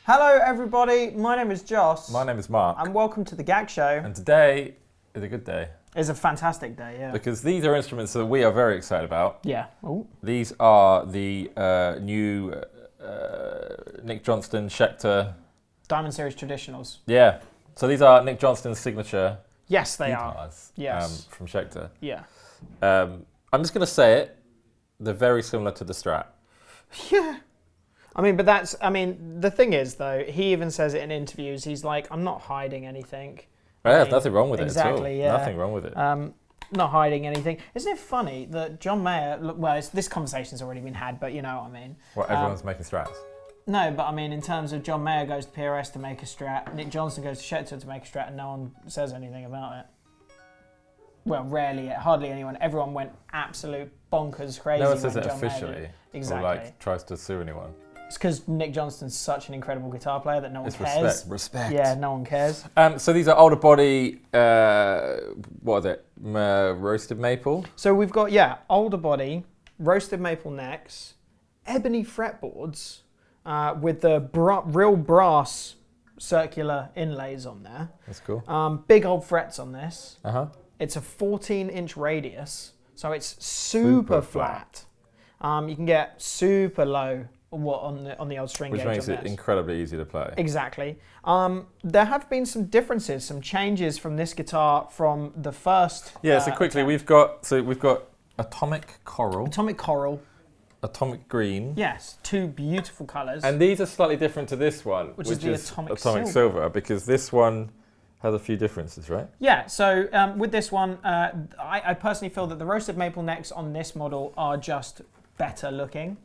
Hello everybody, my name is Joss. My name is Mark. And welcome to the Gag Show. And today is a good day. It's a fantastic day, yeah. Because these are instruments that we are very excited about. Yeah. Ooh. These are the new Nick Johnston Schecter Diamond Series Traditionals. Yeah. So these are Nick Johnston's signature Yes, they guitars, are. Yes. From Schecter. Yeah. I'm just going to say it. They're very similar to the Strat. Yeah. The thing is, though, he even says it in interviews. He's like, I'm not hiding anything. There's nothing wrong with exactly, it at all. Yeah. Nothing wrong with it. Not hiding anything. Isn't it funny that John Mayer, this conversation's already been had, but you know what I mean. What, everyone's making Strats? No, but I mean, in terms of John Mayer goes to PRS to make a Strat, Nick Johnston goes to Schecter to make a Strat, and no one says anything about it. Well, rarely, hardly anyone. Everyone went absolute bonkers crazy. No one says when it John Mayer officially. did. Exactly. Or tries to sue anyone. It's because Nick Johnston's such an incredible guitar player that no one cares. Respect. Respect. Yeah, no one cares. So these are older body, what is it? Roasted maple? So we've got, older body, roasted maple necks, ebony fretboards with the real brass circular inlays on there. That's cool. Big old frets on this. Uh-huh. It's a 14-inch radius, so it's super flat. You can get super low on the old string Which gauge makes on it this. incredibly easy to play. Exactly. There have been some differences, some changes from this guitar from the first. Yeah. So quickly, we've got atomic coral, atomic green. Yes, two beautiful colours. And these are slightly different to this one, which is the atomic silver, because this one has a few differences, right? Yeah. So with this one, I personally feel that the roasted maple necks on this model are just better looking.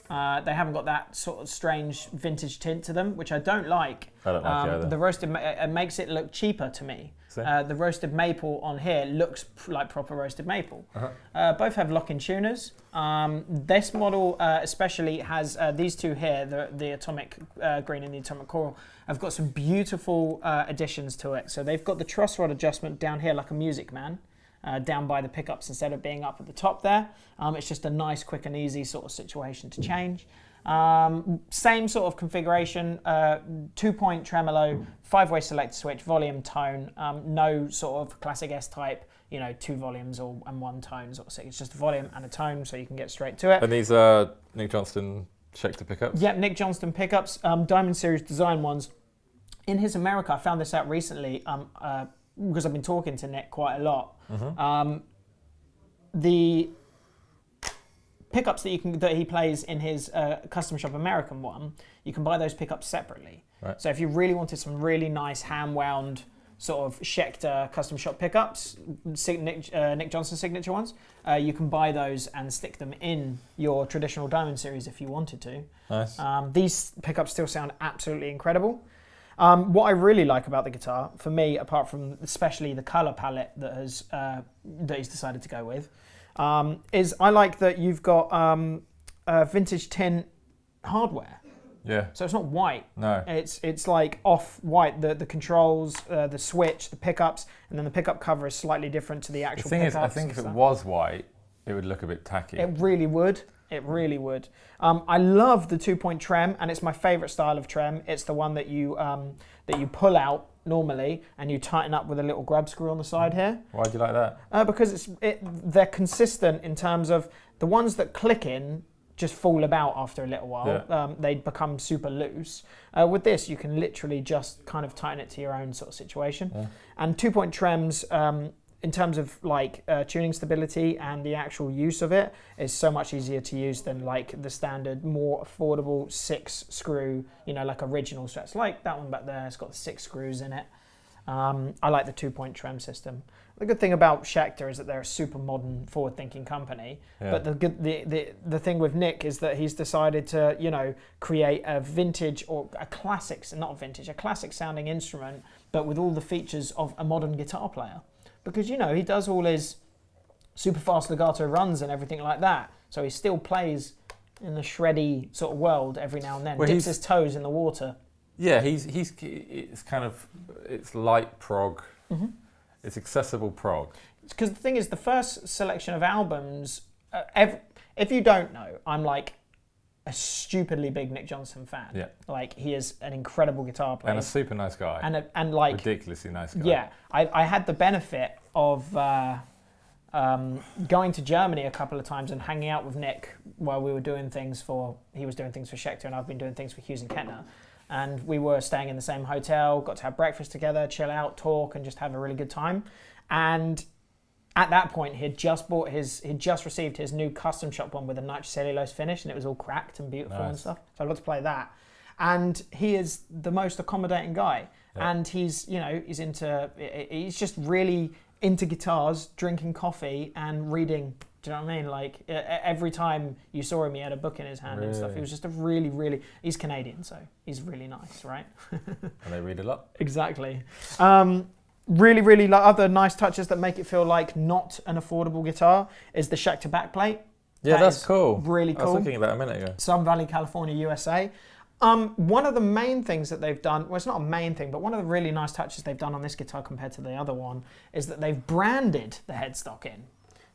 They haven't got that sort of strange vintage tint to them, which I don't like. I don't like it either. The roasted it makes it look cheaper to me. The roasted maple on here looks like proper roasted maple. Uh-huh. Both have lock-in tuners. This model especially has these two here, the atomic green and the atomic coral, have got some beautiful additions to it. So they've got the truss rod adjustment down here like a Music Man. Down by the pickups instead of being up at the top there. It's just a nice, quick and easy sort of situation to change. Same sort of configuration, 2-point tremolo, 5-way selector switch, volume, tone, no sort of classic S-type, 2 volumes and 1 tone sort of thing. It's just a volume and a tone, so you can get straight to it. And these are Nick Johnston Schecter pickups? Yeah, Nick Johnston pickups, Diamond Series design ones. In his America, I found this out recently, because I've been talking to Nick quite a lot. Mm-hmm. The pickups that he plays in his Custom Shop American one, you can buy those pickups separately. Right. So if you really wanted some really nice hand-wound sort of Schecter Custom Shop pickups, Nick Johnston signature ones, you can buy those and stick them in your traditional Diamond Series if you wanted to. Nice. These pickups still sound absolutely incredible. What I really like about the guitar, for me, apart from especially the colour palette that he's decided to go with, is I like that you've got vintage tint hardware. Yeah. So it's not white. No. It's like off-white. The controls, the switch, the pickups, and then the pickup cover is slightly different to the actual pickups. The thing is, I think if it was white, it would look a bit tacky. It really would. It really would. I love the 2-point trem, and it's my favourite style of trem. It's the one that you pull out normally and you tighten up with a little grub screw on the side here. Why do you like that? Because they're consistent in terms of the ones that click in just fall about after a little while. Yeah. They become super loose. With this, you can literally just kind of tighten it to your own sort of situation. Yeah. And 2-point trems, in terms of tuning stability and the actual use of it, is so much easier to use than like the standard, more affordable 6-screw, like original Strats. Like that one back there, it's got the 6 screws in it. I like the 2-point trem system. The good thing about Schecter is that they're a super modern, forward-thinking company. Yeah. But the thing with Nick is that he's decided to, create a vintage or a classic sounding instrument, but with all the features of a modern guitar player. Because, he does all his super fast legato runs and everything like that. So he still plays in the shreddy sort of world every now and then. Dips his toes in the water. Yeah, it's light prog. Mm-hmm. It's accessible prog. Because the thing is, the first selection of albums, if you don't know, I'm like a stupidly big Nick Johnston fan. Yeah. Like, he is an incredible guitar player. And a super nice guy. And like... ridiculously nice guy. Yeah. I had the benefit of going to Germany a couple of times and hanging out with Nick while we were doing things for... He was doing things for Schecter and I've been doing things for Hughes and Kettner. And we were staying in the same hotel, got to have breakfast together, chill out, talk, and just have a really good time. And... at that point, he'd just received his new custom shop one with a nitrocellulose finish, and it was all cracked and beautiful and stuff. So I got to play that. And he is the most accommodating guy. Yeah. And he's just really into guitars, drinking coffee and reading. Do you know what I mean? Like, every time you saw him, he had a book in his hand and stuff. He was just he's Canadian, so he's really nice, right? And they read a lot. Exactly. Really other nice touches that make it feel like not an affordable guitar is the Schecter backplate. Yeah, that's cool. Really cool. I was looking at that a minute ago. Sun Valley, California, USA. One of the main things that they've done, well, it's not a main thing, but one of the really nice touches they've done on this guitar compared to the other one is that they've branded the headstock in.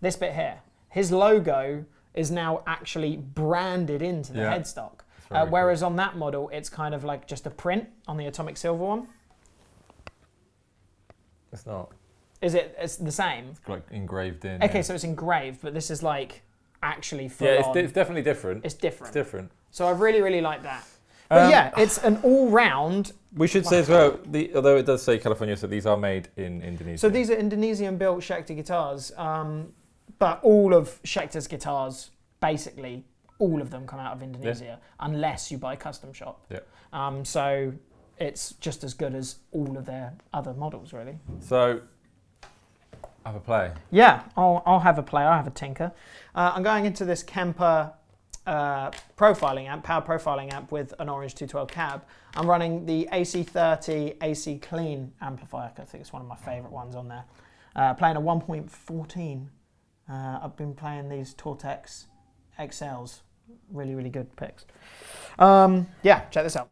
This bit here. His logo is now actually branded into the headstock. Whereas on that model, it's kind of like just a print on the Atomic Silver one. It's not. It's the same? It's like engraved in. Okay, so it's engraved, but this is like actually full on. Yeah, it's definitely different. It's different. It's different. So I really like that. But yeah, it's an all-round... We should say as well, although it does say California, so these are made in Indonesia. So these are Indonesian-built Schecter guitars, but all of Schecter's guitars, basically, all of them come out of Indonesia, unless you buy custom shop. Yeah. So... it's just as good as all of their other models, really. So, have a play. Yeah, I'll have a play. I'll have a tinker. I'm going into this Kemper profiling amp, power profiling amp with an Orange 212 cab. I'm running the AC30 AC Clean amplifier. I think it's one of my favourite ones on there. Playing a 1.14. I've been playing these Tortex XLs. Really good picks. Yeah, check this out.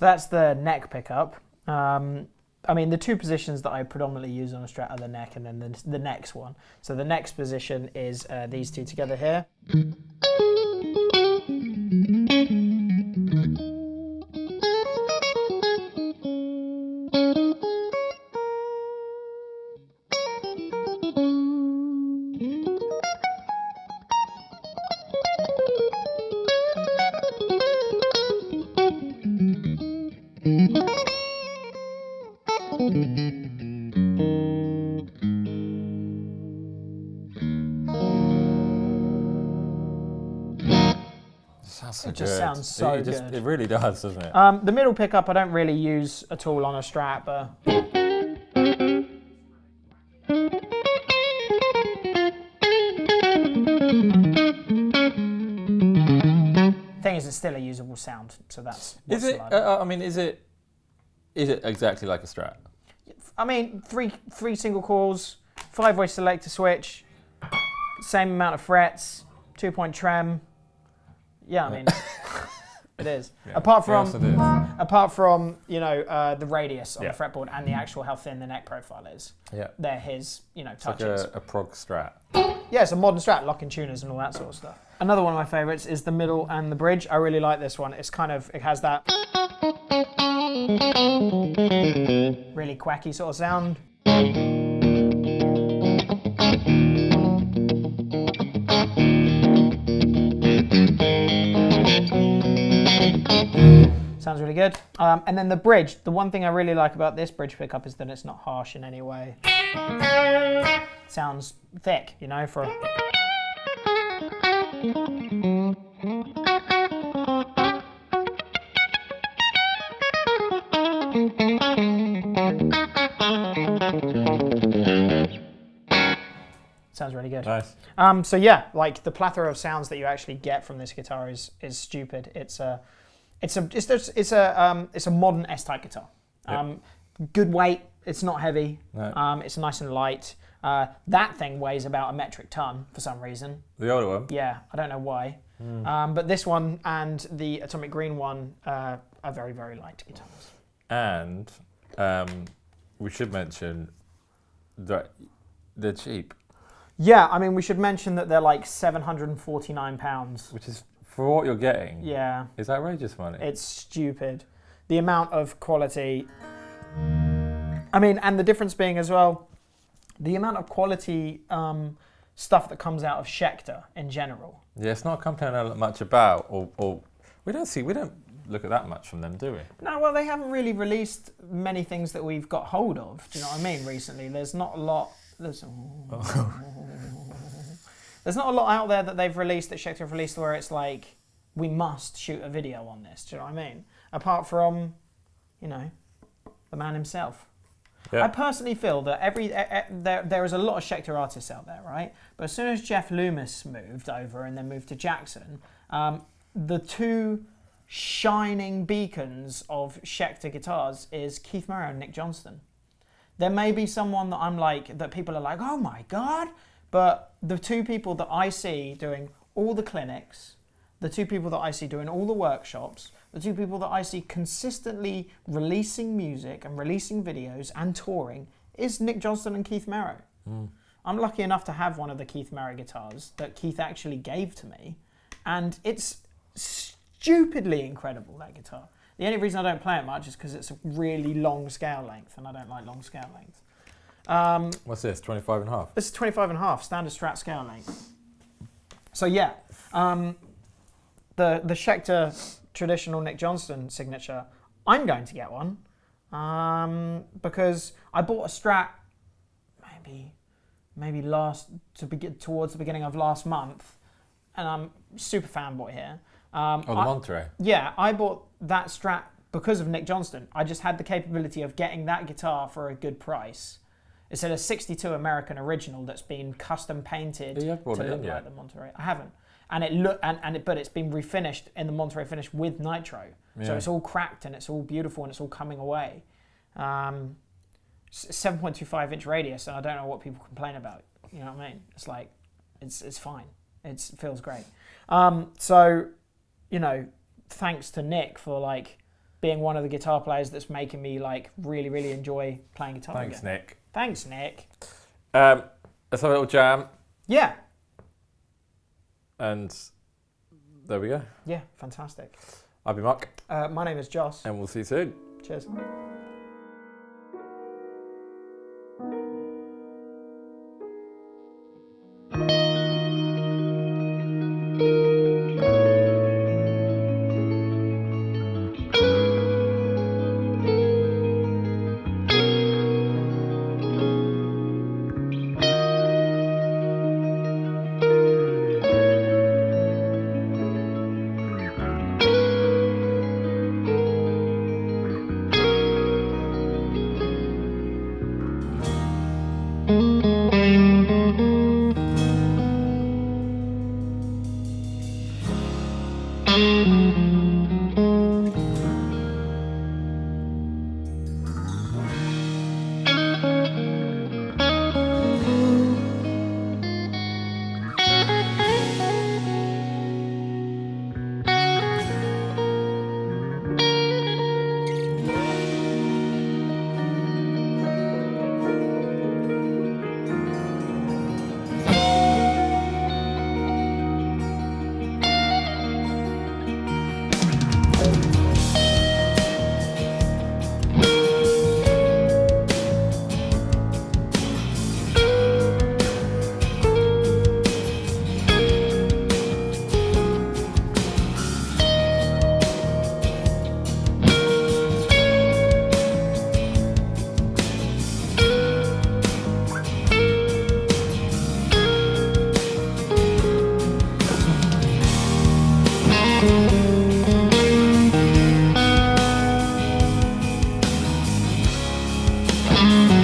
So that's the neck pickup. I mean, the two positions that I predominantly use on a Strat are the neck and then the next one. So the next position is these two together here. It just sounds so good. It really does, doesn't it? The middle pickup I don't really use at all on a Strat, but... thing is, it's still a usable sound, so that's... Is it? I mean, is it exactly like a Strat? I mean, three single coils, 5-way selector switch, same amount of frets, 2-point trem. Yeah, I mean, it is. Yeah. Apart from you know the radius on the fretboard and the actual how thin the neck profile is. Yeah, they're his touches. Like a prog Strat. Yeah, it's a modern Strat, locking tuners and all that sort of stuff. Another one of my favourites is the middle and the bridge. I really like this one. It's it has that really quacky sort of sound. Sounds Sounds really good. And then the bridge. The one thing I really like about this bridge pickup is that it's not harsh in any way. Sounds thick, you know, for... Sounds really good. Nice. So yeah, like the plethora of sounds that you actually get from this guitar is stupid. It's a modern S-type guitar. Yep. Good weight. It's not heavy. No. It's nice and light. That thing weighs about a metric ton for some reason. The older one? Yeah, I don't know why. But this one and the Atomic Green one are very, very light guitars. And we should mention that they're cheap. Yeah, I mean, we should mention that they're like £749. Which is, for what you're getting, Yeah. is outrageous money. It's stupid. The amount of quality. I mean, and the difference being as well, the amount of quality stuff that comes out of Schecter in general. Yeah, it's not a company I know much about, or we don't look at that much from them, do we? No, well, they haven't really released many things that we've got hold of. Do you know what I mean? Recently, there's not a lot. There's not a lot out there that they've released, that Schecter have released, where it's like, we must shoot a video on this. Do you know what I mean? Apart from, you know, the man himself. Yeah. I personally feel that there is a lot of Schecter artists out there, right? But as soon as Jeff Loomis moved over and then moved to Jackson, the two shining beacons of Schecter guitars is Keith Murray and Nick Johnston. There may be someone that I'm like, that people are like, oh my God, but the two people that I see doing all the clinics, the two people that I see doing all the workshops, the two people that I see consistently releasing music and releasing videos and touring is Nick Johnston and Keith Murray. I'm lucky enough to have one of the Keith Murray guitars that Keith actually gave to me, and it's stupidly incredible, that guitar. The only reason I don't play it much is because it's a really long scale length, and I don't like long scale length. What's this, 25.5? This is 25.5, standard Strat scale length. So yeah, the Schecter traditional Nick Johnston signature, I'm going to get one, because I bought a Strat maybe towards the beginning of last month, and I'm super fanboy here. The Monterey. Yeah, I bought that Strat because of Nick Johnston. I just had the capability of getting that guitar for a good price. It's a 62 American original that's been custom painted to look like the Monterey. I haven't, but it's been refinished in the Monterey finish with nitro. Yeah. So it's all cracked and it's all beautiful and it's all coming away. 7.25 inch radius, and I don't know what people complain about. You know what I mean? It's like, it's fine. It feels great. So, you know, thanks to Nick for like being one of the guitar players that's making me like really, really enjoy playing guitar again. Thanks, Nick. Thanks, Nick. Let's have a little jam. Yeah. And there we go. Yeah, fantastic. I'll be Mark. My name is Joss. And we'll see you soon. Cheers. Bye.